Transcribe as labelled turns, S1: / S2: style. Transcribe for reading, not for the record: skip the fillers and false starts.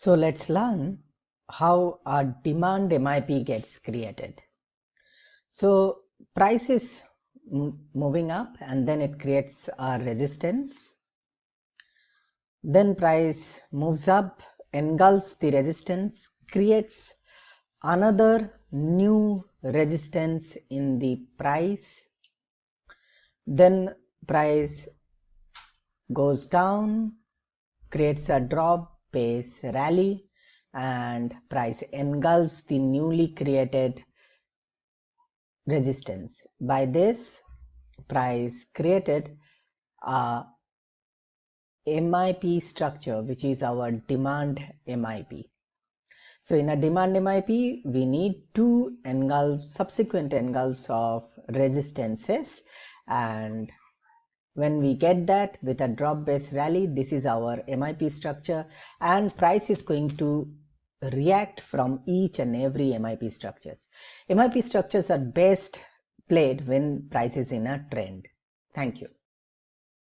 S1: So let's learn how a demand MIP gets created. So price is moving up and then it creates a resistance. Then price moves up, engulfs the resistance, creates another new resistance in the price. Then price goes down, creates a drop, pays rally, and price engulfs the newly created resistance. By this, price created a MIP structure, which is our demand MIP. So in a demand MIP, we need two subsequent engulfs of resistances, and when we get that with a drop based rally, this is our MIP structure, and price is going to react from each and every MIP structures. MIP structures are best played when price is in a trend. Thank you.